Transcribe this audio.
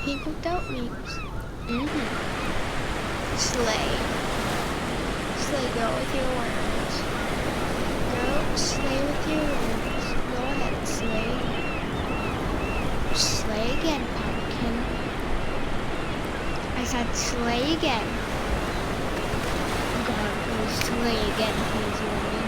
Pink without memes. Slay. Slay, girl, with your words. Girl, slay with your words. Go ahead, slay. Slay again, pumpkin. I said slay again. God, please slay again, please,